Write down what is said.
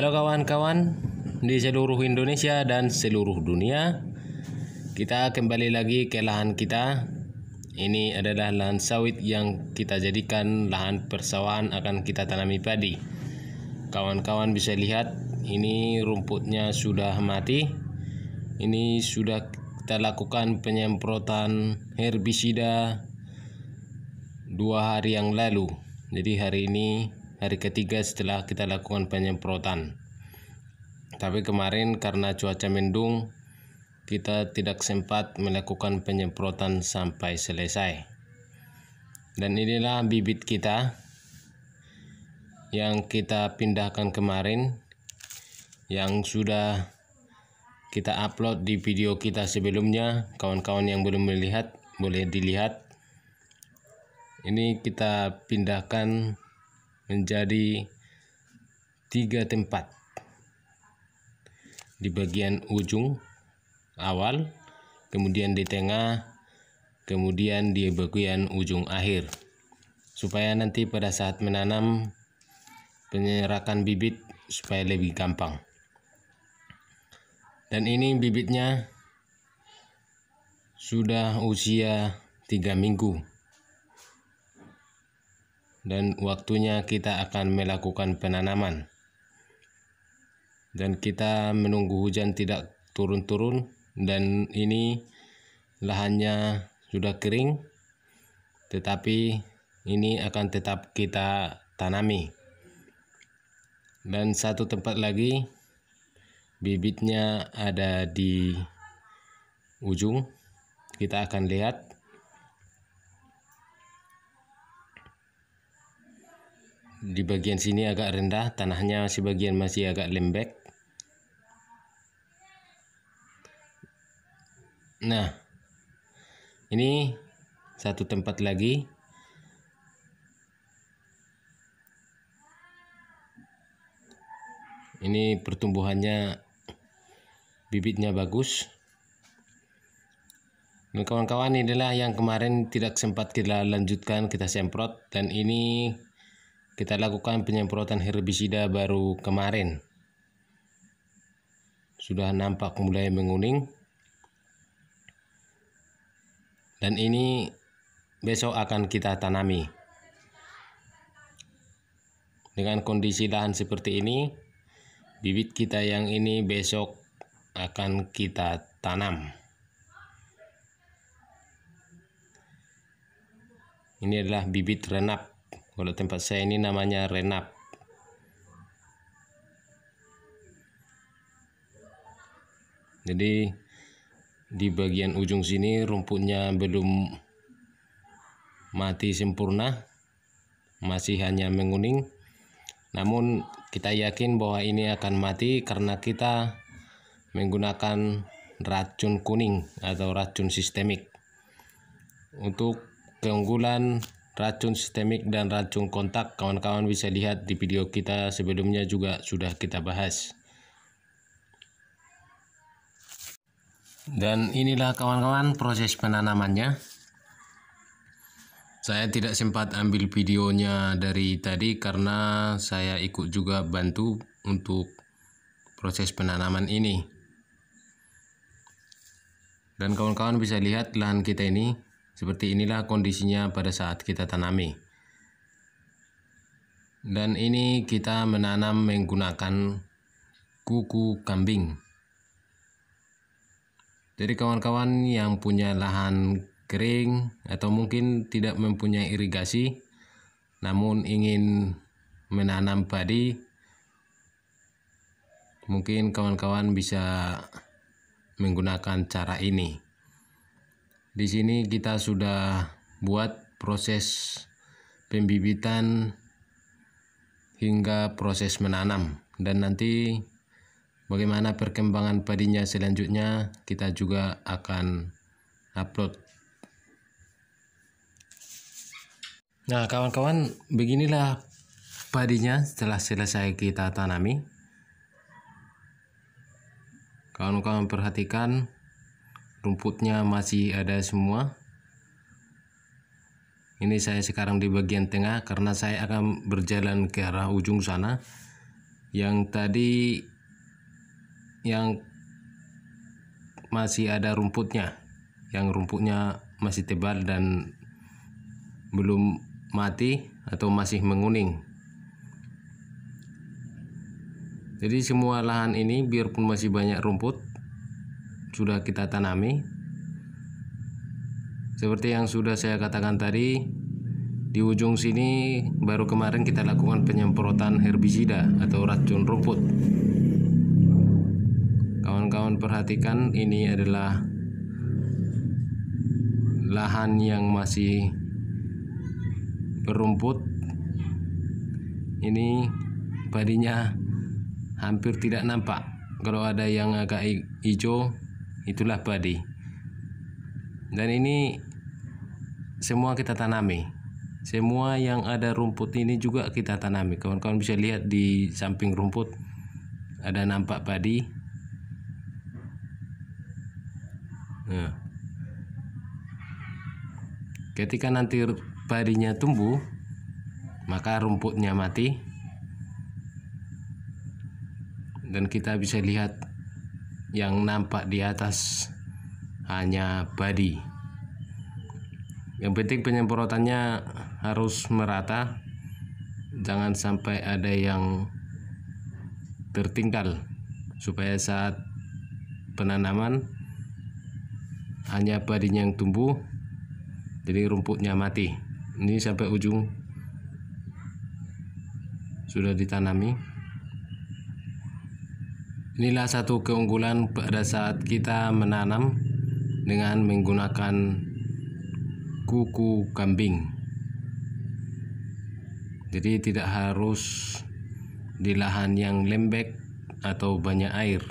Halo kawan-kawan di seluruh Indonesia dan seluruh dunia. Kita kembali lagi ke lahan kita. Ini adalah lahan sawit yang kita jadikan lahan persawahan, akan kita tanami padi. Kawan-kawan bisa lihat, ini rumputnya sudah mati. Ini sudah kita lakukan penyemprotan herbisida 2 hari yang lalu. Jadi hari ini hari ketiga setelah kita lakukan penyemprotan. Tapi kemarin karena cuaca mendung, kita tidak sempat melakukan penyemprotan sampai selesai. Dan inilah bibit kita yang kita pindahkan kemarin, yang sudah kita upload di video kita sebelumnya. Kawan-kawan yang belum melihat, boleh dilihat. Ini kita pindahkan menjadi 3 tempat. Di bagian ujung awal, kemudian di tengah, kemudian di bagian ujung akhir, supaya nanti pada saat menanam penyerakan bibit supaya lebih gampang. Dan ini bibitnya sudah usia 3 minggu. Dan waktunya kita akan melakukan penanaman. Dan kita menunggu hujan tidak turun-turun, dan ini lahannya sudah kering, tetapi ini akan tetap kita tanami. Dan satu tempat lagi, bibitnya ada di ujung, kita akan lihat. Di bagian sini agak rendah, tanahnya sebagian masih agak lembek. Nah, ini satu tempat lagi. Ini pertumbuhannya, bibitnya bagus. Dan kawan-kawan, inilah yang kemarin tidak sempat kita lanjutkan, kita semprot. Dan ini kita lakukan penyemprotan herbisida baru kemarin. Sudah nampak mulai menguning. Dan ini besok akan kita tanami. Dengan kondisi lahan seperti ini, bibit kita yang ini besok akan kita tanam. Ini adalah bibit renap. Kalau tempat saya ini namanya renap. Jadi di bagian ujung sini rumputnya belum mati sempurna, masih hanya menguning. Namun kita yakin bahwa ini akan mati karena kita menggunakan racun kuning atau racun sistemik. Untuk keunggulan racun sistemik dan racun kontak, kawan-kawan bisa lihat di video kita sebelumnya, juga sudah kita bahas. Dan inilah kawan-kawan proses penanamannya. Saya tidak sempat ambil videonya dari tadi karena saya ikut juga bantu untuk proses penanaman ini. Dan kawan-kawan bisa lihat lahan kita ini, seperti inilah kondisinya pada saat kita tanami. Dan ini kita menanam menggunakan kuku kambing. Jadi kawan-kawan yang punya lahan kering atau mungkin tidak mempunyai irigasi, namun ingin menanam padi, mungkin kawan-kawan bisa menggunakan cara ini. Di sini kita sudah buat proses pembibitan hingga proses menanam, dan nanti bagaimana perkembangan padinya selanjutnya kita juga akan upload. Nah kawan-kawan, beginilah padinya setelah selesai kita tanami. Kawan-kawan perhatikan, rumputnya masih ada semua. Ini saya sekarang di bagian tengah karena saya akan berjalan ke arah ujung sana. Yang tadi yang masih ada rumputnya, yang rumputnya masih tebal dan belum mati atau masih menguning. Jadi semua lahan ini biarpun masih banyak rumput sudah kita tanami. Seperti yang sudah saya katakan tadi, di ujung sini baru kemarin kita lakukan penyemprotan herbisida atau racun rumput. Kawan-kawan perhatikan, ini adalah lahan yang masih berumput. Ini padinya hampir tidak nampak. Kalau ada yang agak hijau, itulah padi. Dan ini semua kita tanami. Semua yang ada rumput ini juga kita tanami. Kawan-kawan bisa lihat di samping rumput ada nampak padi. Nah, ketika nanti padinya tumbuh, maka rumputnya mati dan kita bisa lihat yang nampak di atas hanya padi. Yang penting penyemprotannya harus merata, jangan sampai ada yang tertinggal, supaya saat penanaman hanya padinya yang tumbuh, jadi rumputnya mati. Ini sampai ujung sudah ditanami. Inilah satu keunggulan pada saat kita menanam dengan menggunakan kuku kambing. Jadi tidak harus di lahan yang lembek atau banyak air.